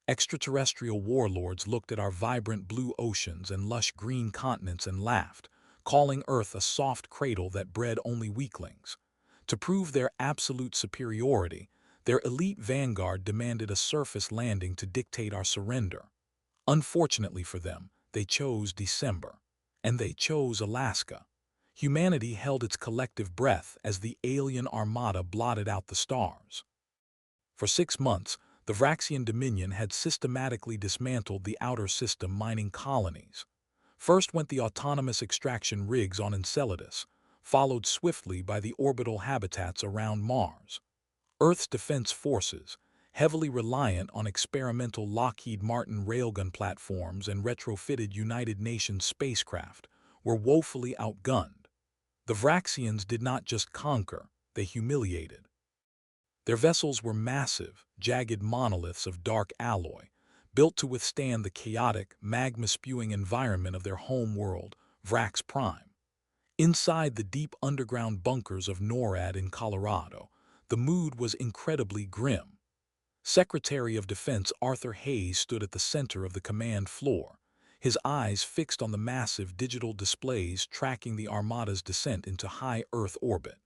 Extraterrestrial warlords looked at our vibrant blue oceans and lush green continents and laughed, calling Earth a soft cradle that bred only weaklings. To prove their absolute superiority, their elite vanguard demanded a surface landing to dictate our surrender. Unfortunately for them, they chose December. And they chose Alaska. Humanity held its collective breath as the alien armada blotted out the stars. For 6 months, the Vraxian Dominion had systematically dismantled the outer system mining colonies. First went the autonomous extraction rigs on Enceladus, followed swiftly by the orbital habitats around Mars. Earth's defense forces, heavily reliant on experimental Lockheed Martin railgun platforms and retrofitted United Nations spacecraft, were woefully outgunned. The Vraxians did not just conquer, they humiliated. Their vessels were massive, jagged monoliths of dark alloy, built to withstand the chaotic, magma-spewing environment of their home world, Vrax Prime. Inside the deep underground bunkers of NORAD in Colorado, the mood was incredibly grim. Secretary of Defense Arthur Hayes stood at the center of the command floor, his eyes fixed on the massive digital displays tracking the Armada's descent into high Earth orbit.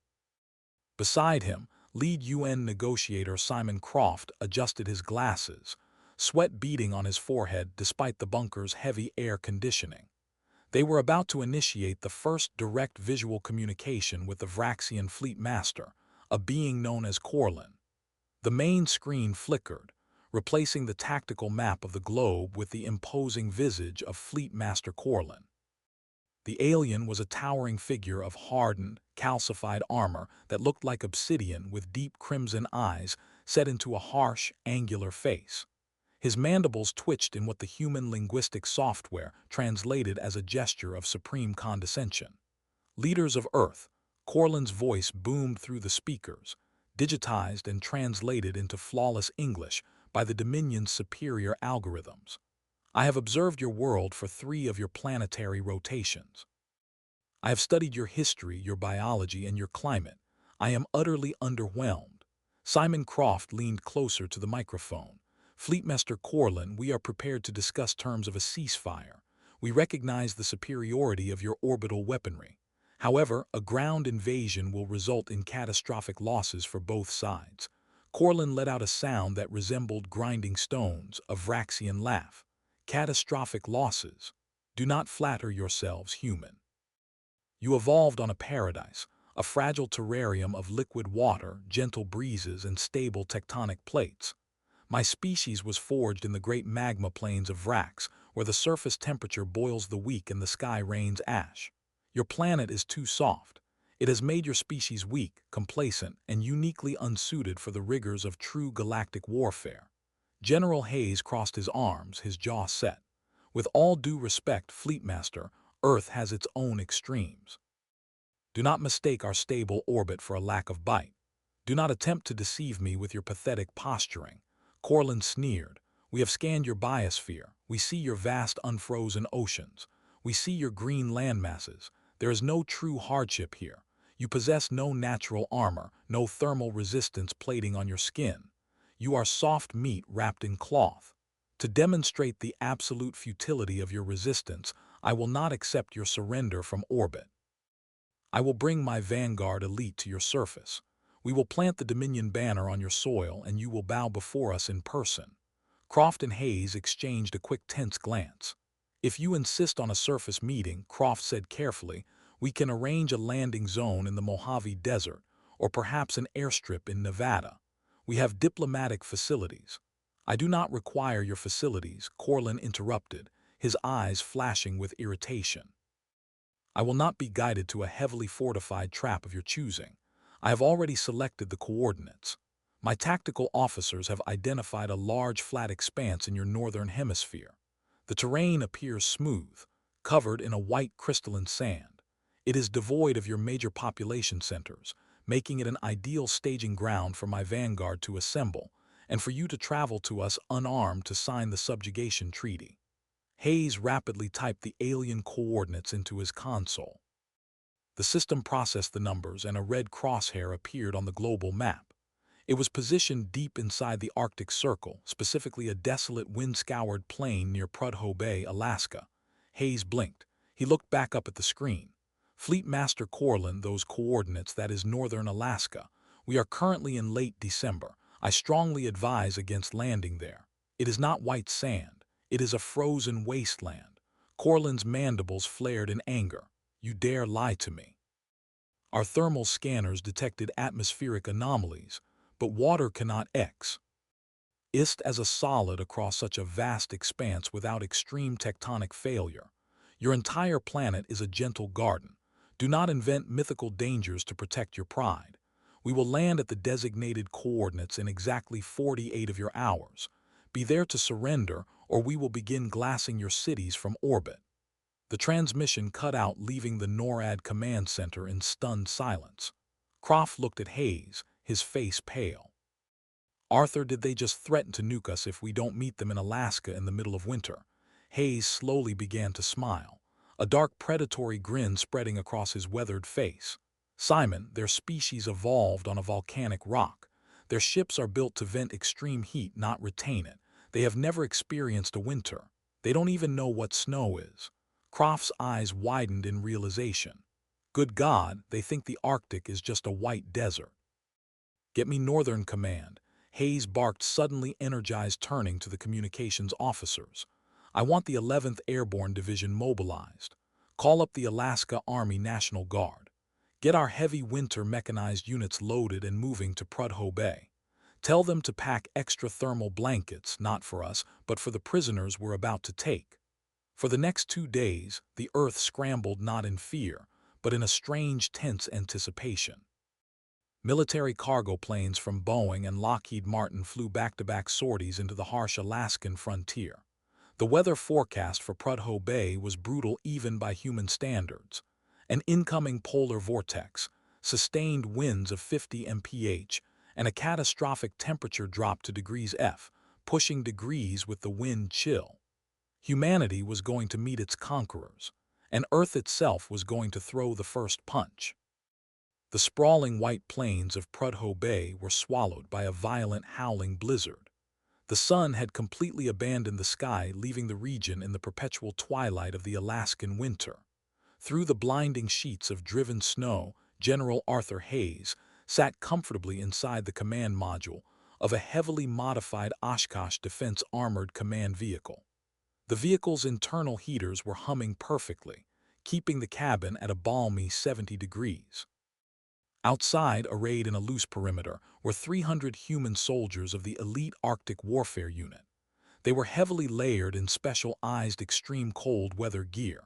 Beside him, lead UN negotiator Simon Croft adjusted his glasses, sweat beading on his forehead despite the bunker's heavy air conditioning. They were about to initiate the first direct visual communication with the Vraxian Fleet Master, a being known as Corlin. The main screen flickered, replacing the tactical map of the globe with the imposing visage of Fleet Master Corlin. The alien was a towering figure of hardened, calcified armor that looked like obsidian with deep crimson eyes set into a harsh, angular face. His mandibles twitched in what the human linguistic software translated as a gesture of supreme condescension. Leaders of Earth, Corlin's voice boomed through the speakers, digitized and translated into flawless English by the Dominion's superior algorithms. I have observed your world for 3 of your planetary rotations. I have studied your history, your biology, and your climate. I am utterly underwhelmed. Simon Croft leaned closer to the microphone. Fleetmaster Corlin, we are prepared to discuss terms of a ceasefire. We recognize the superiority of your orbital weaponry. However, a ground invasion will result in catastrophic losses for both sides. Corlin let out a sound that resembled grinding stones, a Vraxian laugh. Catastrophic losses. Do not flatter yourselves, human. You evolved on a paradise, a fragile terrarium of liquid water, gentle breezes, and stable tectonic plates. My species was forged in the great magma plains of Vrax, where the surface temperature boils the weak and the sky rains ash. Your planet is too soft. It has made your species weak, complacent, and uniquely unsuited for the rigors of true galactic warfare. General Hayes crossed his arms, his jaw set. With all due respect, Fleetmaster, Earth has its own extremes. Do not mistake our stable orbit for a lack of bite. Do not attempt to deceive me with your pathetic posturing. Corlin sneered. We have scanned your biosphere. We see your vast unfrozen oceans. We see your green landmasses. There is no true hardship here. You possess no natural armor, no thermal resistance plating on your skin. You are soft meat wrapped in cloth. To demonstrate the absolute futility of your resistance, I will not accept your surrender from orbit. I will bring my vanguard elite to your surface. We will plant the Dominion banner on your soil and you will bow before us in person. Croft and Hayes exchanged a quick tense glance. If you insist on a surface meeting, Croft said carefully, we can arrange a landing zone in the Mojave Desert or perhaps an airstrip in Nevada. We have diplomatic facilities. I do not require your facilities, Corlin interrupted, his eyes flashing with irritation. I will not be guided to a heavily fortified trap of your choosing. I have already selected the coordinates. My tactical officers have identified a large flat expanse in your northern hemisphere. The terrain appears smooth, covered in a white crystalline sand. It is devoid of your major population centers, making it an ideal staging ground for my vanguard to assemble, and for you to travel to us unarmed to sign the subjugation treaty. Hayes rapidly typed the alien coordinates into his console. The system processed the numbers and a red crosshair appeared on the global map. It was positioned deep inside the Arctic Circle, specifically a desolate wind-scoured plain near Prudhoe Bay, Alaska. Hayes blinked. He looked back up at the screen. Fleet Master Corlin, those coordinates, that is northern Alaska. We are currently in late December. I strongly advise against landing there. It is not white sand. It is a frozen wasteland. Corlin's mandibles flared in anger. You dare lie to me. Our thermal scanners detected atmospheric anomalies, but water cannot exist as a solid across such a vast expanse without extreme tectonic failure. Your entire planet is a gentle garden. Do not invent mythical dangers to protect your pride. We will land at the designated coordinates in exactly 48 of your hours. Be there to surrender, or we will begin glassing your cities from orbit. The transmission cut out, leaving the NORAD command center in stunned silence. Croft looked at Hayes, his face pale. Arthur, did they just threaten to nuke us if we don't meet them in Alaska in the middle of winter? Hayes slowly began to smile, a dark predatory grin spreading across his weathered face. Simon, their species evolved on a volcanic rock. Their ships are built to vent extreme heat, not retain it. They have never experienced a winter. They don't even know what snow is. Croft's eyes widened in realization. Good God, they think the Arctic is just a white desert. Get me Northern Command. Hayes barked, suddenly energized, turning to the communications officers. I want the 11th Airborne Division mobilized. Call up the Alaska Army National Guard. Get our heavy winter mechanized units loaded and moving to Prudhoe Bay. Tell them to pack extra thermal blankets, not for us, but for the prisoners we're about to take. For the next 2 days, the Earth scrambled not in fear, but in a strange, tense anticipation. Military cargo planes from Boeing and Lockheed Martin flew back-to-back sorties into the harsh Alaskan frontier. The weather forecast for Prudhoe Bay was brutal even by human standards. An incoming polar vortex, sustained winds of 50 mph, and a catastrophic temperature drop to degrees F, pushing degrees with the wind chill. Humanity was going to meet its conquerors, and Earth itself was going to throw the first punch. The sprawling white plains of Prudhoe Bay were swallowed by a violent, howling blizzard. The sun had completely abandoned the sky, leaving the region in the perpetual twilight of the Alaskan winter. Through the blinding sheets of driven snow, General Arthur Hayes sat comfortably inside the command module of a heavily modified Oshkosh Defense Armored Command Vehicle. The vehicle's internal heaters were humming perfectly, keeping the cabin at a balmy 70 degrees. Outside, arrayed in a loose perimeter, were 300 human soldiers of the elite Arctic Warfare Unit. They were heavily layered in specialized extreme cold weather gear.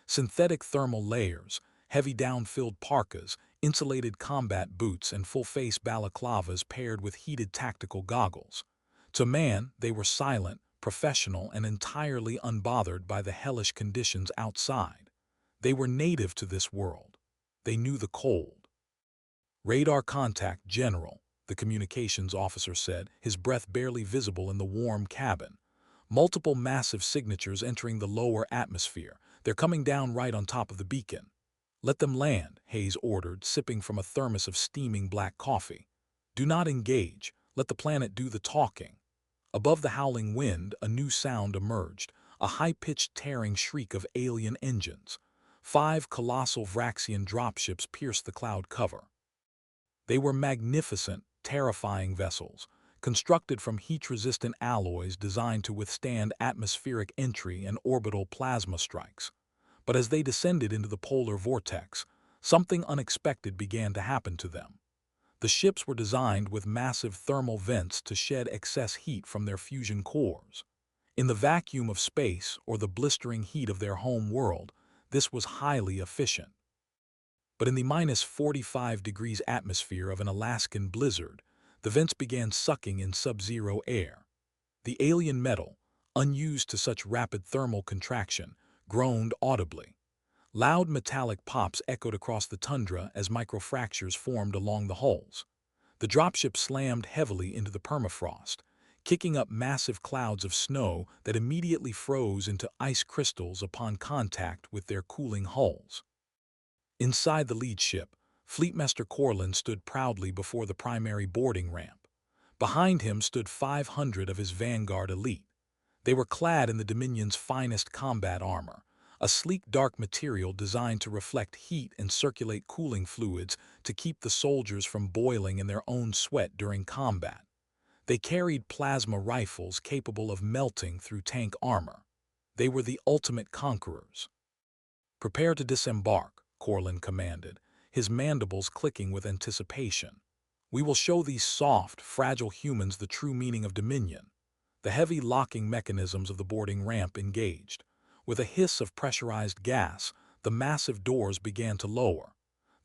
Synthetic thermal layers, heavy down-filled parkas, insulated combat boots, and full-face balaclavas paired with heated tactical goggles. To man, they were silent, professional, and entirely unbothered by the hellish conditions outside. They were native to this world. They knew the cold. Radar contact, General, the communications officer said, his breath barely visible in the warm cabin. Multiple massive signatures entering the lower atmosphere. They're coming down right on top of the beacon. Let them land, Hayes ordered, sipping from a thermos of steaming black coffee. Do not engage. Let the planet do the talking. Above the howling wind, a new sound emerged, a high-pitched tearing shriek of alien engines. 5 colossal Vraxian dropships pierced the cloud cover. They were magnificent, terrifying vessels, constructed from heat-resistant alloys designed to withstand atmospheric entry and orbital plasma strikes. But as they descended into the polar vortex, something unexpected began to happen to them. The ships were designed with massive thermal vents to shed excess heat from their fusion cores. In the vacuum of space or the blistering heat of their home world, this was highly efficient. But in the minus 45 degrees atmosphere of an Alaskan blizzard, the vents began sucking in sub-zero air. The alien metal, unused to such rapid thermal contraction, groaned audibly. Loud metallic pops echoed across the tundra as microfractures formed along the hulls. The dropship slammed heavily into the permafrost, kicking up massive clouds of snow that immediately froze into ice crystals upon contact with their cooling hulls. Inside the lead ship, Fleetmaster Corlin stood proudly before the primary boarding ramp. Behind him stood 500 of his vanguard elite. They were clad in the Dominion's finest combat armor, a sleek dark material designed to reflect heat and circulate cooling fluids to keep the soldiers from boiling in their own sweat during combat. They carried plasma rifles capable of melting through tank armor. They were the ultimate conquerors. "Prepare to disembark," Corlin commanded, his mandibles clicking with anticipation. "We will show these soft, fragile humans the true meaning of dominion." The heavy locking mechanisms of the boarding ramp engaged. With a hiss of pressurized gas, the massive doors began to lower.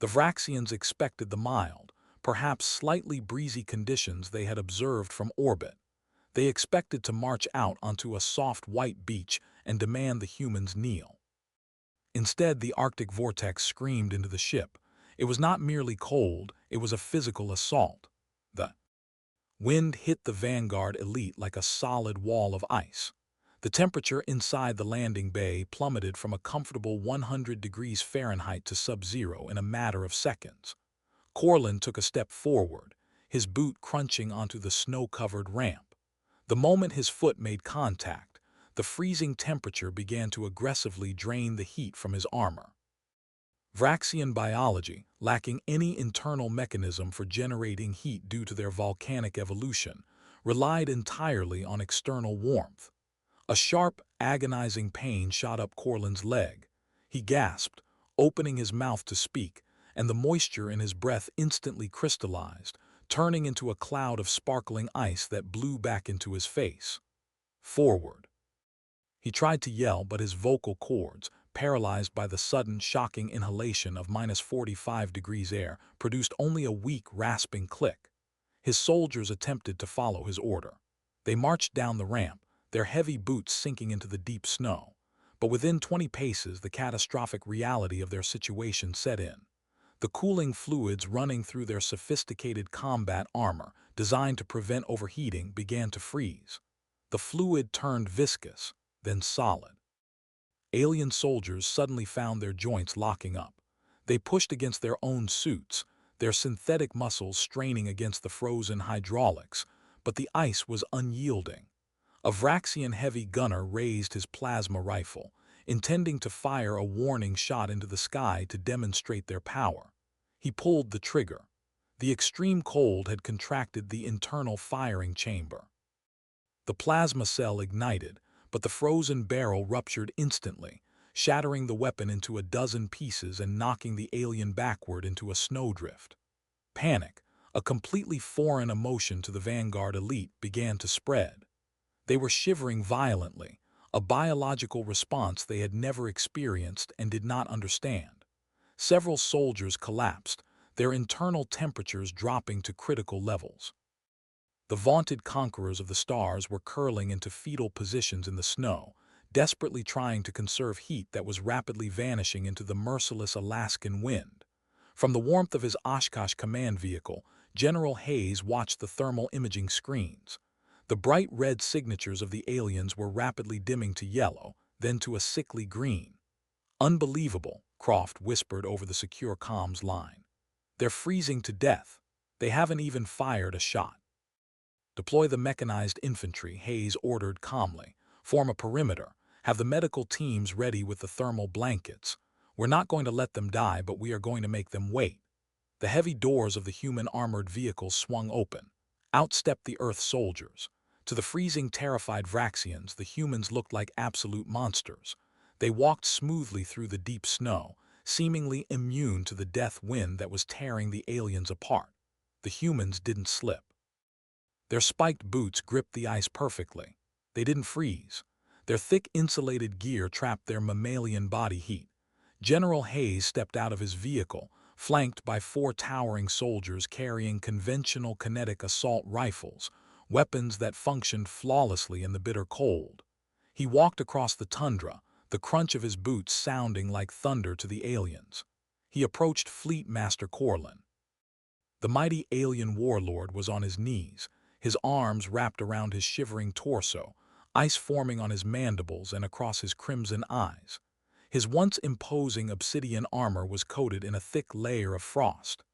The Vraxians expected the mild, perhaps slightly breezy conditions they had observed from orbit. They expected to march out onto a soft white beach and demand the humans kneel. Instead, the Arctic vortex screamed into the ship. It was not merely cold, it was a physical assault. The wind hit the Vanguard elite like a solid wall of ice. The temperature inside the landing bay plummeted from a comfortable 100 degrees Fahrenheit to sub-zero in a matter of seconds. Corlin took a step forward, his boot crunching onto the snow-covered ramp. The moment his foot made contact, the freezing temperature began to aggressively drain the heat from his armor. Vraxian biology, lacking any internal mechanism for generating heat due to their volcanic evolution, relied entirely on external warmth. A sharp, agonizing pain shot up Corlin's leg. He gasped, opening his mouth to speak, and the moisture in his breath instantly crystallized, turning into a cloud of sparkling ice that blew back into his face. "Forward." He tried to yell, but his vocal cords, paralyzed by the sudden, shocking inhalation of -45 degrees air, produced only a weak, rasping click. His soldiers attempted to follow his order. They marched down the ramp, their heavy boots sinking into the deep snow. But within 20 paces, the catastrophic reality of their situation set in. The cooling fluids running through their sophisticated combat armor, designed to prevent overheating, began to freeze. The fluid turned viscous, then solid. Alien soldiers suddenly found their joints locking up. They pushed against their own suits, their synthetic muscles straining against the frozen hydraulics, but the ice was unyielding. A Vraxian heavy gunner raised his plasma rifle, intending to fire a warning shot into the sky to demonstrate their power. He pulled the trigger. The extreme cold had contracted the internal firing chamber. The plasma cell ignited, but the frozen barrel ruptured instantly, shattering the weapon into a dozen pieces and knocking the alien backward into a snowdrift. Panic, a completely foreign emotion to the Vanguard elite, began to spread. They were shivering violently, a biological response they had never experienced and did not understand. Several soldiers collapsed, their internal temperatures dropping to critical levels. The vaunted conquerors of the stars were curling into fetal positions in the snow, desperately trying to conserve heat that was rapidly vanishing into the merciless Alaskan wind. From the warmth of his Oshkosh command vehicle, General Hayes watched the thermal imaging screens. The bright red signatures of the aliens were rapidly dimming to yellow, then to a sickly green. "Unbelievable," Croft whispered over the secure comms line. "They're freezing to death. They haven't even fired a shot." "Deploy the mechanized infantry," Hayes ordered calmly. "Form a perimeter. Have the medical teams ready with the thermal blankets. We're not going to let them die, but we are going to make them wait." The heavy doors of the human armored vehicle swung open. Out stepped the Earth soldiers. To the freezing, terrified Vraxians, the humans looked like absolute monsters. They walked smoothly through the deep snow, seemingly immune to the death wind that was tearing the aliens apart. The humans didn't slip. Their spiked boots gripped the ice perfectly. They didn't freeze. Their thick insulated gear trapped their mammalian body heat. General Hayes stepped out of his vehicle, flanked by 4 towering soldiers carrying conventional kinetic assault rifles, weapons that functioned flawlessly in the bitter cold. He walked across the tundra, the crunch of his boots sounding like thunder to the aliens. He approached Fleet Master Corlin. The mighty alien warlord was on his knees, his arms wrapped around his shivering torso, ice forming on his mandibles and across his crimson eyes. His once imposing obsidian armor was coated in a thick layer of frost.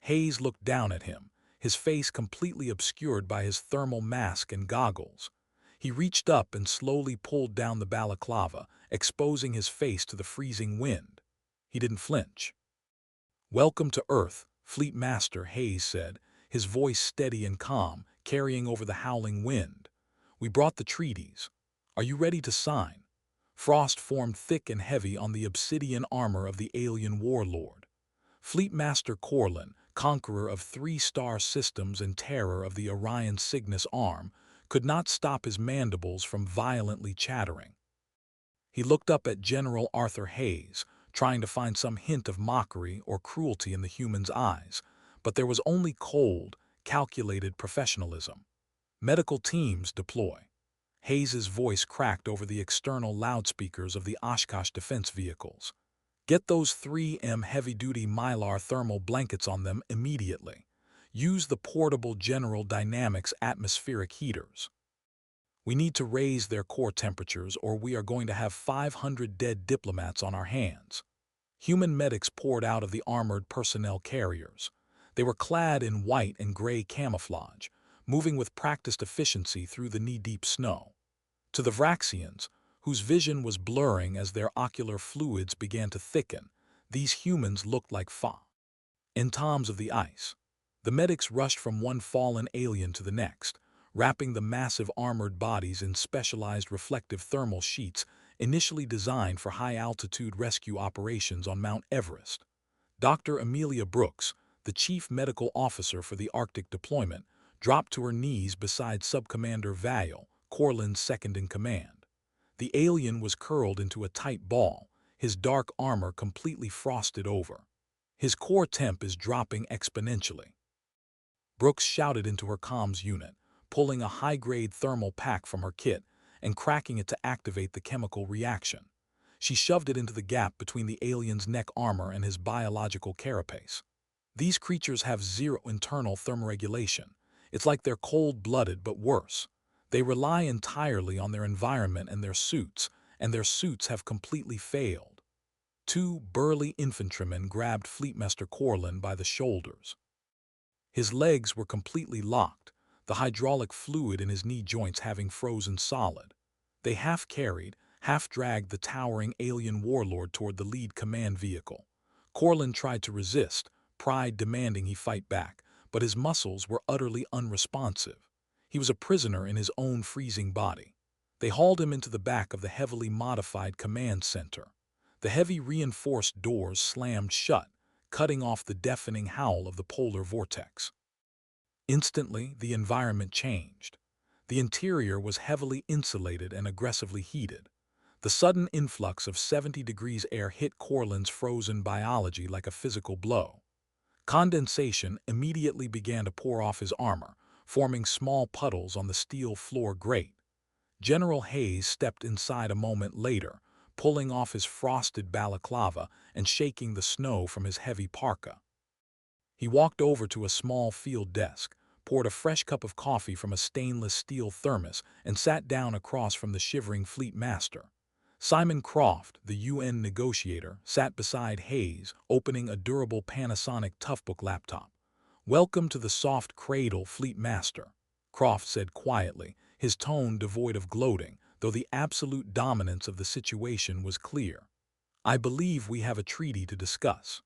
Hayes looked down at him, his face completely obscured by his thermal mask and goggles. He reached up and slowly pulled down the balaclava, exposing his face to the freezing wind. He didn't flinch. "Welcome to Earth," Fleet Master Hayes said, his voice steady and calm, carrying over the howling wind. "We brought the treaties. Are you ready to sign?" Frost formed thick and heavy on the obsidian armor of the alien warlord. Fleet Master Corlin, conqueror of 3-star systems and terror of the Orion Cygnus arm, could not stop his mandibles from violently chattering. He looked up at General Arthur Hayes, trying to find some hint of mockery or cruelty in the human's eyes, but there was only cold, calculated professionalism. "Medical teams deploy." Hayes's voice cracked over the external loudspeakers of the Oshkosh defense vehicles. "Get those 3M heavy-duty Mylar thermal blankets on them immediately. Use the portable General Dynamics atmospheric heaters. We need to raise their core temperatures or we are going to have 500 dead diplomats on our hands." Human medics poured out of the armored personnel carriers. They were clad in white and gray camouflage, moving with practiced efficiency through the knee-deep snow. To the Vraxians, whose vision was blurring as their ocular fluids began to thicken, these humans looked like phantoms of the ice. The medics rushed from one fallen alien to the next, wrapping the massive armored bodies in specialized reflective thermal sheets initially designed for high-altitude rescue operations on Mount Everest. Dr. Amelia Brooks, the chief medical officer for the Arctic deployment, dropped to her knees beside Subcommander Vale, Corlin's second-in-command. The alien was curled into a tight ball, his dark armor completely frosted over. "His core temp is dropping exponentially." Brooks shouted into her comms unit, pulling a high-grade thermal pack from her kit and cracking it to activate the chemical reaction. She shoved it into the gap between the alien's neck armor and his biological carapace. "These creatures have zero internal thermoregulation. It's like they're cold-blooded but worse. They rely entirely on their environment and their suits have completely failed." Two burly infantrymen grabbed Fleetmaster Corlin by the shoulders. His legs were completely locked, the hydraulic fluid in his knee joints having frozen solid. They half-carried, half-dragged the towering alien warlord toward the lead command vehicle. Corlin tried to resist, pride demanding he fight back, but his muscles were utterly unresponsive. He was a prisoner in his own freezing body. They hauled him into the back of the heavily modified command center. The heavy reinforced doors slammed shut, cutting off the deafening howl of the polar vortex. Instantly, the environment changed. The interior was heavily insulated and aggressively heated. The sudden influx of 70 degrees air hit Corlin's frozen biology like a physical blow. Condensation immediately began to pour off his armor, forming small puddles on the steel floor grate. General Hayes stepped inside a moment later, pulling off his frosted balaclava and shaking the snow from his heavy parka. He walked over to a small field desk, poured a fresh cup of coffee from a stainless steel thermos, and sat down across from the shivering fleet master. Simon Croft, the UN negotiator, sat beside Hayes, opening a durable Panasonic Toughbook laptop. "Welcome to the soft cradle, Fleet Master," Croft said quietly, his tone devoid of gloating, though the absolute dominance of the situation was clear. "I believe we have a treaty to discuss."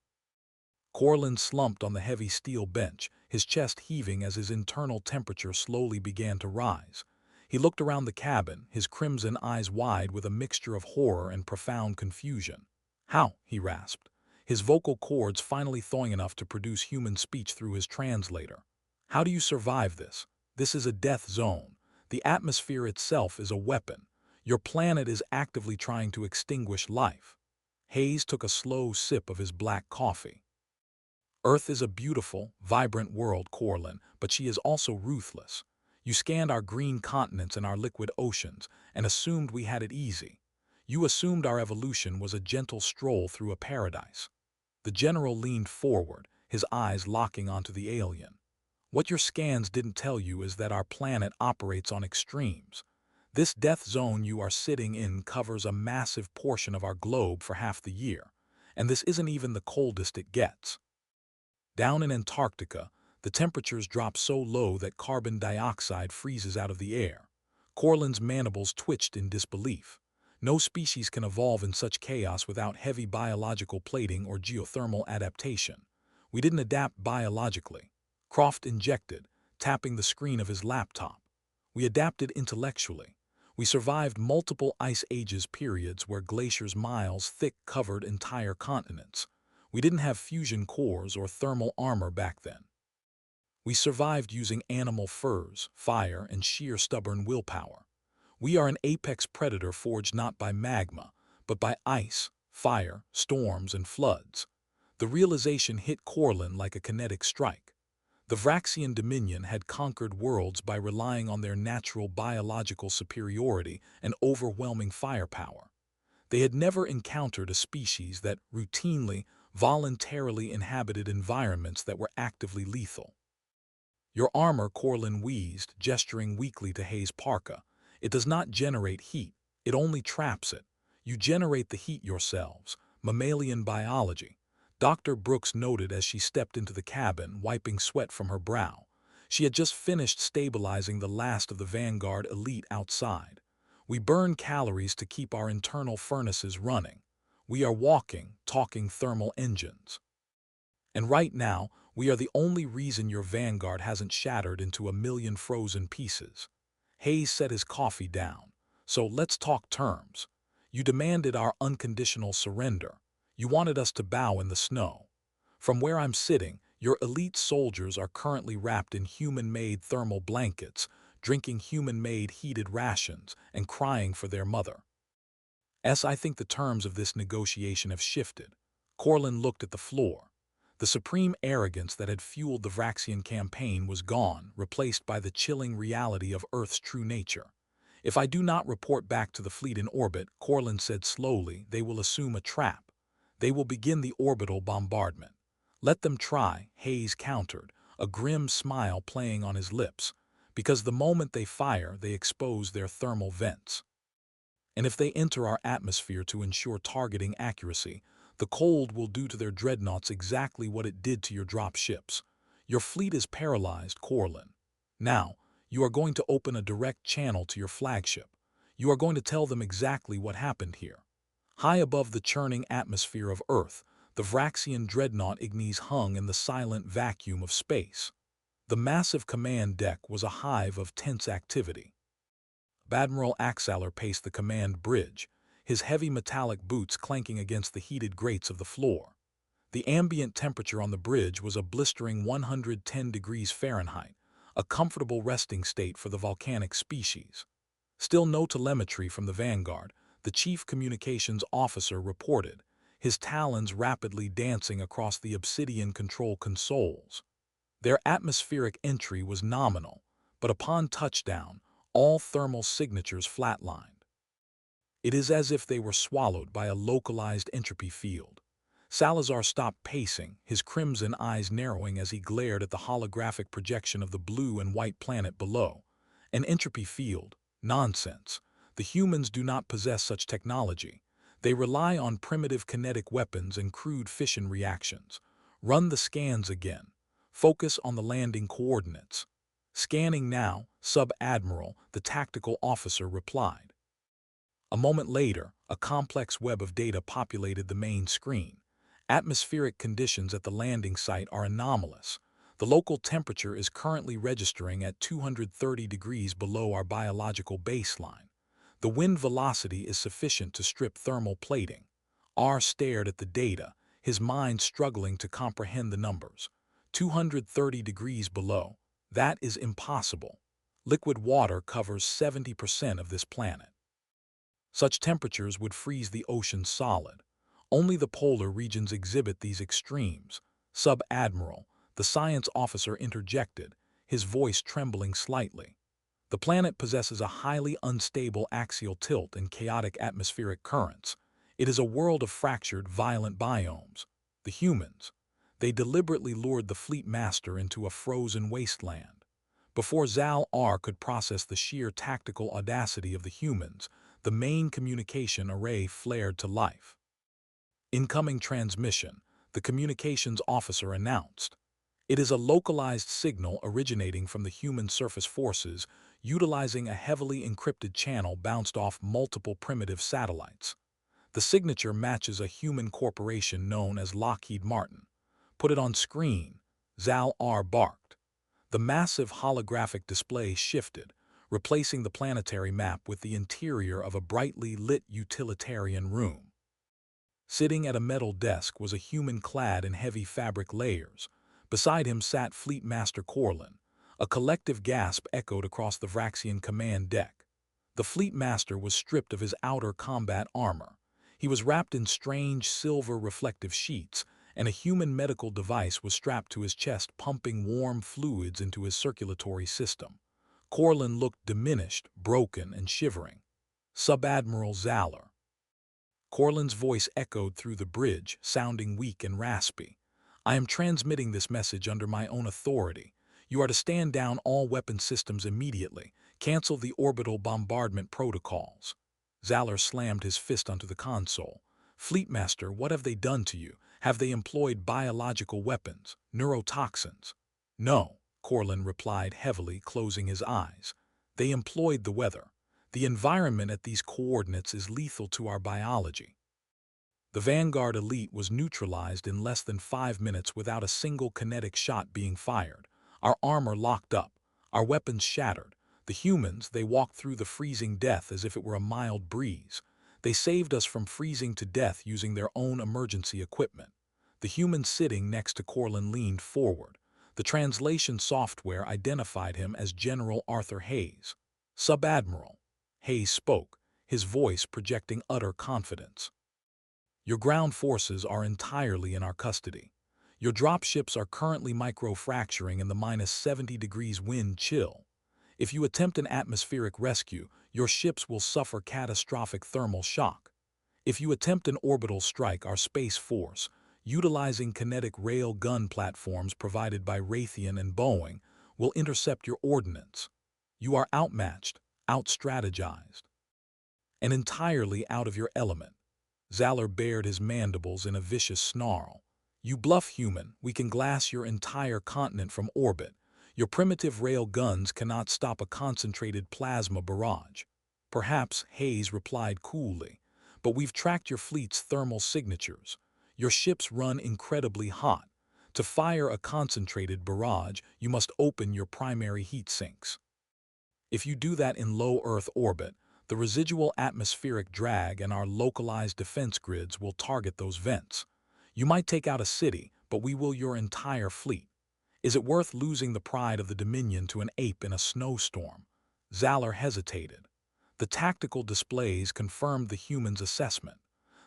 Corlin slumped on the heavy steel bench, his chest heaving as his internal temperature slowly began to rise. He looked around the cabin, his crimson eyes wide with a mixture of horror and profound confusion. "How?" he rasped, his vocal cords finally thawing enough to produce human speech through his translator. "How do you survive this? This is a death zone. The atmosphere itself is a weapon. Your planet is actively trying to extinguish life." Hayes took a slow sip of his black coffee. "Earth is a beautiful, vibrant world, Corlin, but she is also ruthless. You scanned our green continents and our liquid oceans and assumed we had it easy. You assumed our evolution was a gentle stroll through a paradise." The general leaned forward, his eyes locking onto the alien. "What your scans didn't tell you is that our planet operates on extremes. This death zone you are sitting in covers a massive portion of our globe for half the year, and this isn't even the coldest it gets. Down in Antarctica, The temperatures drop so low that carbon dioxide freezes out of the air. Corlin's mandibles twitched in disbelief. No species can evolve in such chaos without heavy biological plating or geothermal adaptation. We didn't adapt biologically. Croft injected, tapping the screen of his laptop. We adapted intellectually. We survived multiple ice ages periods where glaciers miles thick covered entire continents. We didn't have fusion cores or thermal armor back then. We survived using animal furs, fire, and sheer stubborn willpower. We are an apex predator forged not by magma, but by ice, fire, storms, and floods. The realization hit Corlin like a kinetic strike. The Vraxian Dominion had conquered worlds by relying on their natural biological superiority and overwhelming firepower. They had never encountered a species that routinely, voluntarily inhabited environments that were actively lethal. Your armor, Corlin wheezed, gesturing weakly to Hayes' parka. It does not generate heat, it only traps it. You generate the heat yourselves. Mammalian biology. Dr. Brooks noted as she stepped into the cabin, wiping sweat from her brow. She had just finished stabilizing the last of the Vanguard elite outside. We burn calories to keep our internal furnaces running. We are walking, talking thermal engines. And right now, we are the only reason your Vanguard hasn't shattered into a million frozen pieces. Hayes set his coffee down. So let's talk terms. You demanded our unconditional surrender. You wanted us to bow in the snow. From where I'm sitting, your elite soldiers are currently wrapped in human-made thermal blankets, drinking human-made heated rations, and crying for their mother. I think the terms of this negotiation have shifted. Corlin looked at the floor. The supreme arrogance that had fueled the Vraxian campaign was gone, replaced by the chilling reality of Earth's true nature. If I do not report back to the fleet in orbit, Corlin said slowly, they will assume a trap. They will begin the orbital bombardment. Let them try, Hayes countered, a grim smile playing on his lips, because the moment they fire, they expose their thermal vents. And if they enter our atmosphere to ensure targeting accuracy, the cold will do to their dreadnoughts exactly what it did to your drop ships. Your fleet is paralyzed, Corlin. Now, you are going to open a direct channel to your flagship. You are going to tell them exactly what happened here. High above the churning atmosphere of Earth, the Vraxian dreadnought Ignis hung in the silent vacuum of space. The massive command deck was a hive of tense activity. Admiral Axalar paced the command bridge, his heavy metallic boots clanking against the heated grates of the floor. The ambient temperature on the bridge was a blistering 110 degrees Fahrenheit, a comfortable resting state for the volcanic species. Still no telemetry from the Vanguard, the chief communications officer reported, his talons rapidly dancing across the obsidian control consoles. Their atmospheric entry was nominal, but upon touchdown, all thermal signatures flatlined. It is as if they were swallowed by a localized entropy field. Salazar stopped pacing, his crimson eyes narrowing as he glared at the holographic projection of the blue and white planet below. An entropy field? Nonsense. The humans do not possess such technology. They rely on primitive kinetic weapons and crude fission reactions. Run the scans again. Focus on the landing coordinates. Scanning now, Sub-Admiral, the tactical officer replied. A moment later, a complex web of data populated the main screen. Atmospheric conditions at the landing site are anomalous. The local temperature is currently registering at 230 degrees below our biological baseline. The wind velocity is sufficient to strip thermal plating. R stared at the data, his mind struggling to comprehend the numbers. 230 degrees below. That is impossible. Liquid water covers 70% of this planet. Such temperatures would freeze the ocean solid. Only the polar regions exhibit these extremes. Sub-Admiral, the science officer interjected, his voice trembling slightly. The planet possesses a highly unstable axial tilt and chaotic atmospheric currents. It is a world of fractured, violent biomes. The humans. They deliberately lured the fleet master into a frozen wasteland. Before Zal R could process the sheer tactical audacity of the humans, the main communication array flared to life. Incoming transmission, the communications officer announced. It is a localized signal originating from the human surface forces, utilizing a heavily encrypted channel bounced off multiple primitive satellites. The signature matches a human corporation known as Lockheed Martin. Put it on screen, Zal R barked. The massive holographic display shifted, replacing the planetary map with the interior of a brightly lit utilitarian room. Sitting at a metal desk was a human clad in heavy fabric layers. Beside him sat Fleet Master Corlin. A collective gasp echoed across the Vraxian command deck. The Fleet Master was stripped of his outer combat armor. He was wrapped in strange silver reflective sheets, and a human medical device was strapped to his chest, pumping warm fluids into his circulatory system. Corlin looked diminished, broken, and shivering. Sub-Admiral Zaller. Corlin's voice echoed through the bridge, sounding weak and raspy. I am transmitting this message under my own authority. You are to stand down all weapon systems immediately. Cancel the orbital bombardment protocols. Zaller slammed his fist onto the console. Fleetmaster, what have they done to you? Have they employed biological weapons, neurotoxins? No, Corlin replied heavily, closing his eyes. They employed the weather. The environment at these coordinates is lethal to our biology. The Vanguard elite was neutralized in less than 5 minutes without a single kinetic shot being fired. Our armor locked up, our weapons shattered. The humans, they walked through the freezing death as if it were a mild breeze. They saved us from freezing to death using their own emergency equipment. The human sitting next to Corlin leaned forward. The translation software identified him as General Arthur Hayes. Sub-Admiral. Hayes spoke, his voice projecting utter confidence. Your ground forces are entirely in our custody. Your dropships are currently micro-fracturing in the -70 degrees wind chill. If you attempt an atmospheric rescue, your ships will suffer catastrophic thermal shock. If you attempt an orbital strike, our Space Force, utilizing kinetic rail gun platforms provided by Raytheon and Boeing, will intercept your ordnance. You are outmatched, out-strategized, and entirely out of your element. Zaller bared his mandibles in a vicious snarl. You bluff, human. We can glass your entire continent from orbit. Your primitive rail guns cannot stop a concentrated plasma barrage. Perhaps, Hayes replied coolly, but we've tracked your fleet's thermal signatures. Your ships run incredibly hot. To fire a concentrated barrage, you must open your primary heat sinks. If you do that in low Earth orbit, the residual atmospheric drag and our localized defense grids will target those vents. You might take out a city, but we will your entire fleet. Is it worth losing the pride of the Dominion to an ape in a snowstorm? Zaller hesitated. The tactical displays confirmed the humans' assessment.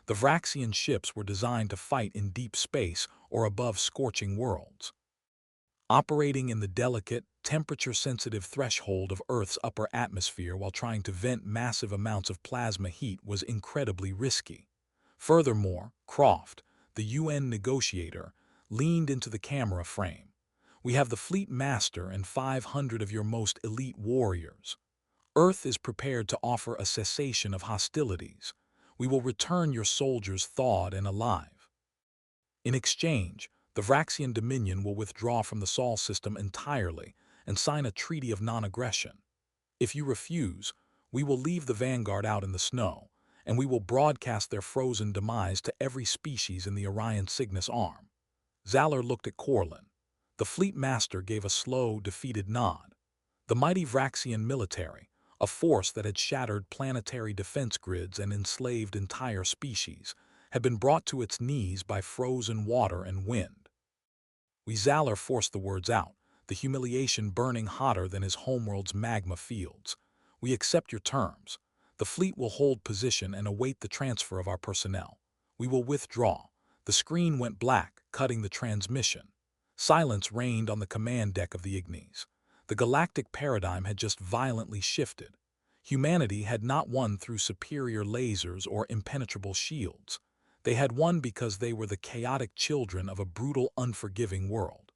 The Vraxian ships were designed to fight in deep space or above scorching worlds. Operating in the delicate, temperature-sensitive threshold of Earth's upper atmosphere while trying to vent massive amounts of plasma heat was incredibly risky. Furthermore, Croft, the UN negotiator, leaned into the camera frame. We have the Fleet Master and 500 of your most elite warriors. Earth is prepared to offer a cessation of hostilities. We will return your soldiers thawed and alive. In exchange, the Vraxian Dominion will withdraw from the Sol system entirely and sign a treaty of non-aggression. If you refuse, we will leave the Vanguard out in the snow, and we will broadcast their frozen demise to every species in the Orion Cygnus arm. Zaller looked at Corlin. The Fleet Master gave a slow, defeated nod. The mighty Vraxian military, a force that had shattered planetary defense grids and enslaved entire species, had been brought to its knees by frozen water and wind. Zaller forced the words out, the humiliation burning hotter than his homeworld's magma fields. We accept your terms. The fleet will hold position and await the transfer of our personnel. We will withdraw. The screen went black, cutting the transmission. Silence reigned on the command deck of the Ignis. The galactic paradigm had just violently shifted. Humanity had not won through superior lasers or impenetrable shields. They had won because they were the chaotic children of a brutal, unforgiving world.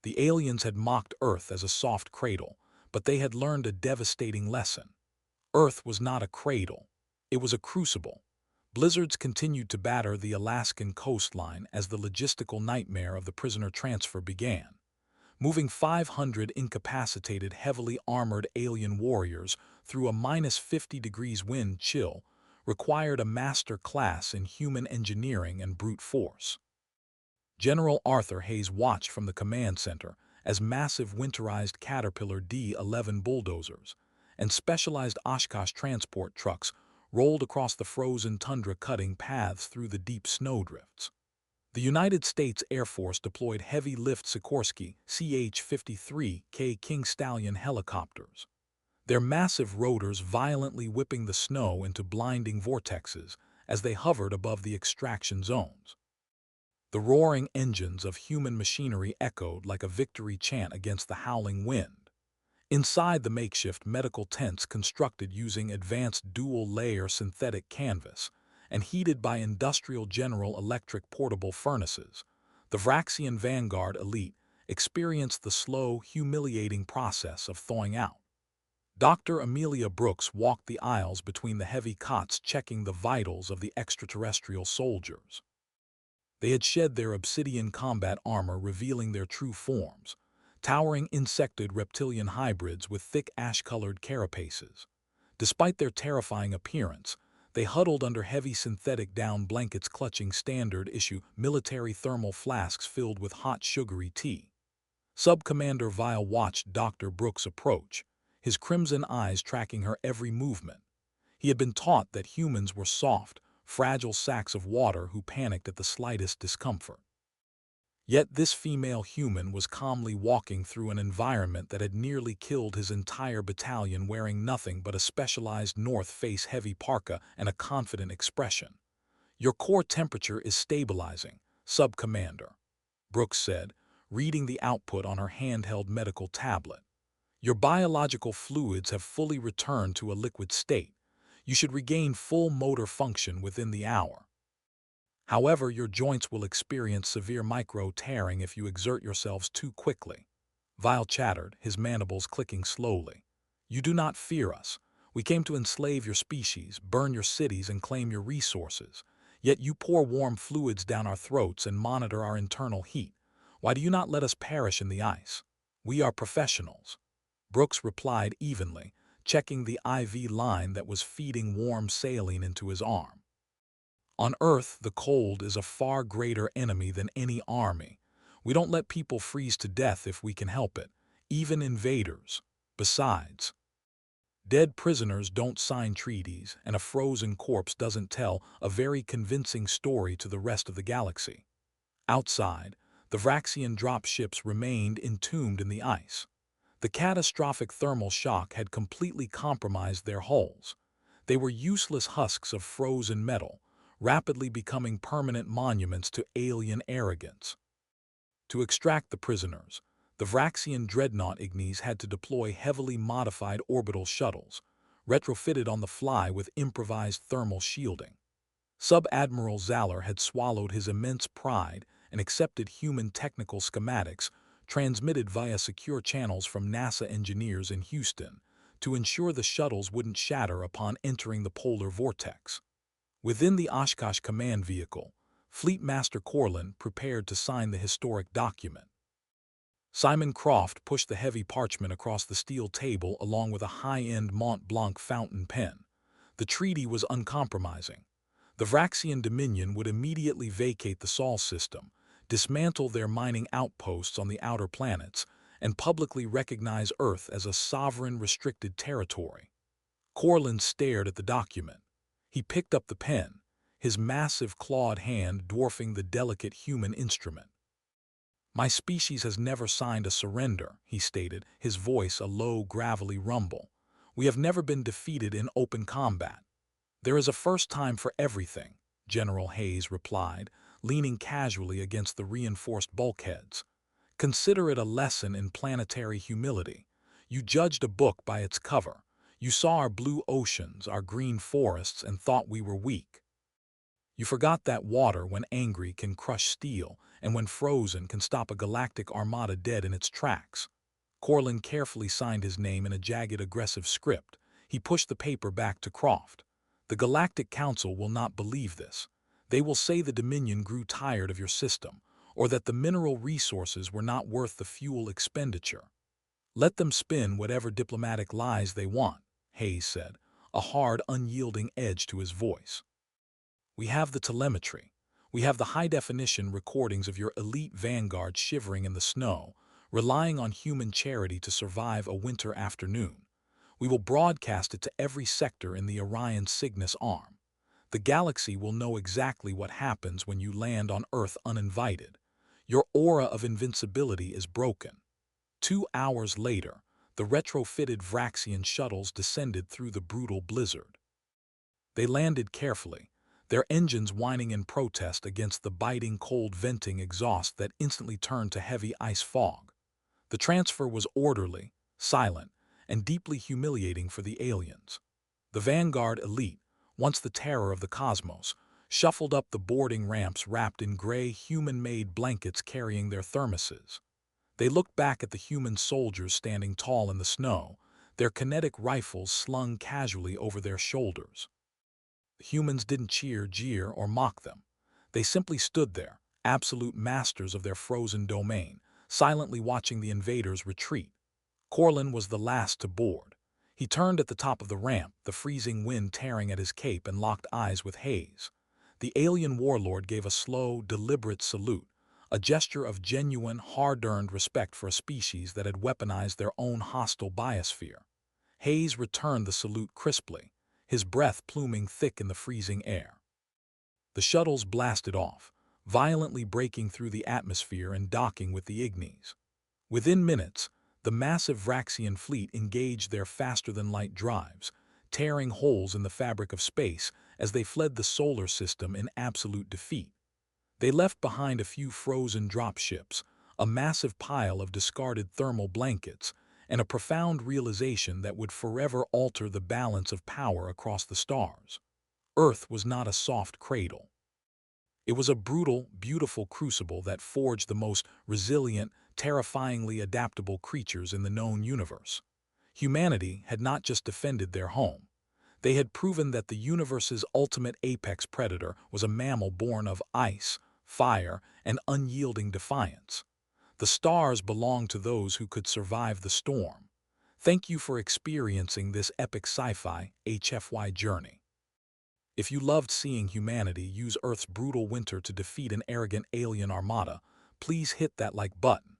The aliens had mocked Earth as a soft cradle, but they had learned a devastating lesson. Earth was not a cradle. It was a crucible. Blizzards continued to batter the Alaskan coastline as the logistical nightmare of the prisoner transfer began. Moving 500 incapacitated, heavily armored alien warriors through a -50 degrees wind chill required a master class in human engineering and brute force. General Arthur Hayes watched from the command center as massive winterized Caterpillar D-11 bulldozers and specialized Oshkosh transport trucks rolled across the frozen tundra, cutting paths through the deep snowdrifts. The United States Air Force deployed heavy-lift Sikorsky CH-53K King Stallion helicopters, their massive rotors violently whipping the snow into blinding vortexes as they hovered above the extraction zones. The roaring engines of human machinery echoed like a victory chant against the howling wind. Inside the makeshift medical tents constructed using advanced dual-layer synthetic canvas and heated by industrial General Electric portable furnaces, the Vraxian Vanguard elite experienced the slow, humiliating process of thawing out. Dr. Amelia Brooks walked the aisles between the heavy cots, checking the vitals of the extraterrestrial soldiers. They had shed their obsidian combat armor, revealing their true forms, towering insectoid reptilian hybrids with thick ash-colored carapaces. Despite their terrifying appearance, they huddled under heavy synthetic down blankets, clutching standard-issue military thermal flasks filled with hot, sugary tea. Sub-Commander Vile watched Dr. Brooks approach, his crimson eyes tracking her every movement. He had been taught that humans were soft, fragile sacks of water who panicked at the slightest discomfort. Yet this female human was calmly walking through an environment that had nearly killed his entire battalion, wearing nothing but a specialized North Face heavy parka and a confident expression. "Your core temperature is stabilizing, Sub-Commander," Brooks said, reading the output on her handheld medical tablet. "Your biological fluids have fully returned to a liquid state. You should regain full motor function within the hour. However, your joints will experience severe micro-tearing if you exert yourselves too quickly." Vile chattered, his mandibles clicking slowly. "You do not fear us. We came to enslave your species, burn your cities, and claim your resources. Yet you pour warm fluids down our throats and monitor our internal heat. Why do you not let us perish in the ice? We are professionals," Brooks replied evenly, checking the IV line that was feeding warm saline into his arm. "On Earth, the cold is a far greater enemy than any army. We don't let people freeze to death if we can help it, even invaders. Besides, dead prisoners don't sign treaties, and a frozen corpse doesn't tell a very convincing story to the rest of the galaxy." Outside, the Vraxian dropships remained entombed in the ice. The catastrophic thermal shock had completely compromised their hulls. They were useless husks of frozen metal, rapidly becoming permanent monuments to alien arrogance. To extract the prisoners, the Vraxian dreadnought Ignis had to deploy heavily modified orbital shuttles, retrofitted on the fly with improvised thermal shielding. Sub-Admiral Zaller had swallowed his immense pride and accepted human technical schematics transmitted via secure channels from NASA engineers in Houston to ensure the shuttles wouldn't shatter upon entering the polar vortex. Within the Oshkosh command vehicle, Fleet Master Corlin prepared to sign the historic document. Simon Croft pushed the heavy parchment across the steel table along with a high-end Mont Blanc fountain pen. The treaty was uncompromising. The Vraxian Dominion would immediately vacate the Sol system, dismantle their mining outposts on the outer planets, and publicly recognize Earth as a sovereign restricted territory. Corlin stared at the document. He picked up the pen, his massive clawed hand dwarfing the delicate human instrument. "My species has never signed a surrender," he stated, his voice a low, gravelly rumble. "We have never been defeated in open combat." "There is a first time for everything," General Hayes replied, leaning casually against the reinforced bulkheads. "Consider it a lesson in planetary humility. You judged a book by its cover. You saw our blue oceans, our green forests, and thought we were weak. You forgot that water, when angry, can crush steel, and when frozen can stop a galactic armada dead in its tracks." Corlin carefully signed his name in a jagged, aggressive script. He pushed the paper back to Croft. The Galactic Council will not believe this. They will say the Dominion grew tired of your system, or that the mineral resources were not worth the fuel expenditure. Let them spin whatever diplomatic lies they want, Hayes said, a hard, unyielding edge to his voice. We have the telemetry. We have the high-definition recordings of your elite vanguard shivering in the snow, relying on human charity to survive a winter afternoon. We will broadcast it to every sector in the Orion Cygnus arm. The galaxy will know exactly what happens when you land on Earth uninvited. Your aura of invincibility is broken. 2 hours later, the retrofitted Vraxian shuttles descended through the brutal blizzard. They landed carefully, their engines whining in protest against the biting cold venting exhaust that instantly turned to heavy ice fog. The transfer was orderly, silent, and deeply humiliating for the aliens. The Vanguard elite, once the terror of the cosmos, shuffled up the boarding ramps wrapped in gray, human-made blankets carrying their thermoses. They looked back at the human soldiers standing tall in the snow, their kinetic rifles slung casually over their shoulders. The humans didn't cheer, jeer, or mock them. They simply stood there, absolute masters of their frozen domain, silently watching the invaders retreat. Corlin was the last to board. He turned at the top of the ramp, the freezing wind tearing at his cape, and locked eyes with Hayes. The alien warlord gave a slow, deliberate salute, a gesture of genuine, hard-earned respect for a species that had weaponized their own hostile biosphere. Hayes returned the salute crisply, his breath pluming thick in the freezing air. The shuttles blasted off, violently breaking through the atmosphere and docking with the Ignis. Within minutes, the massive Vraxian fleet engaged their faster-than-light drives, tearing holes in the fabric of space as they fled the solar system in absolute defeat. They left behind a few frozen dropships, a massive pile of discarded thermal blankets, and a profound realization that would forever alter the balance of power across the stars. Earth was not a soft cradle. It was a brutal, beautiful crucible that forged the most resilient, terrifyingly adaptable creatures in the known universe. Humanity had not just defended their home. They had proven that the universe's ultimate apex predator was a mammal born of ice, fire, and unyielding defiance. The stars belonged to those who could survive the storm. Thank you for experiencing this epic sci-fi HFY journey. If you loved seeing humanity use Earth's brutal winter to defeat an arrogant alien armada, please hit that like button.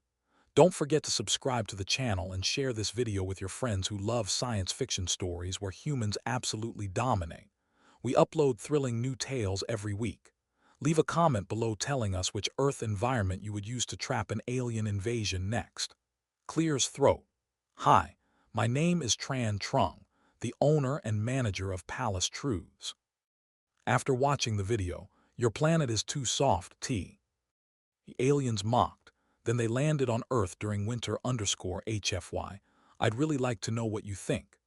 Don't forget to subscribe to the channel and share this video with your friends who love science fiction stories where humans absolutely dominate. We upload thrilling new tales every week. Leave a comment below telling us which Earth environment you would use to trap an alien invasion next. Clears throat. Hi, my name is Tran Trung, the owner and manager of Palace Truths. After watching the video, your planet is too soft, T. The aliens mocked. Then they landed on Earth during winter_HFY. I'd really like to know what you think.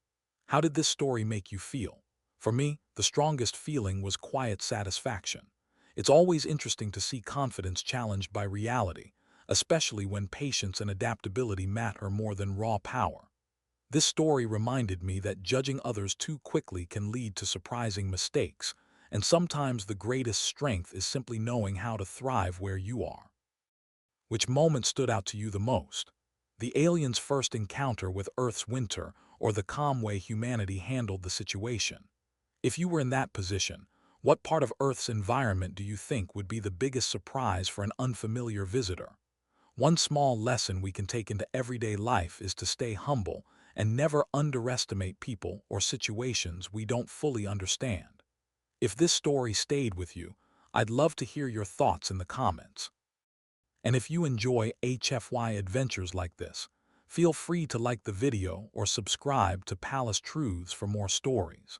How did this story make you feel? For me, the strongest feeling was quiet satisfaction. It's always interesting to see confidence challenged by reality, especially when patience and adaptability matter more than raw power. This story reminded me that judging others too quickly can lead to surprising mistakes, and sometimes the greatest strength is simply knowing how to thrive where you are. Which moment stood out to you the most? The aliens' first encounter with Earth's winter, or the calm way humanity handled the situation? If you were in that position, what part of Earth's environment do you think would be the biggest surprise for an unfamiliar visitor? One small lesson we can take into everyday life is to stay humble and never underestimate people or situations we don't fully understand. If this story stayed with you, I'd love to hear your thoughts in the comments. And if you enjoy HFY adventures like this, feel free to like the video or subscribe to Palace Truths for more stories.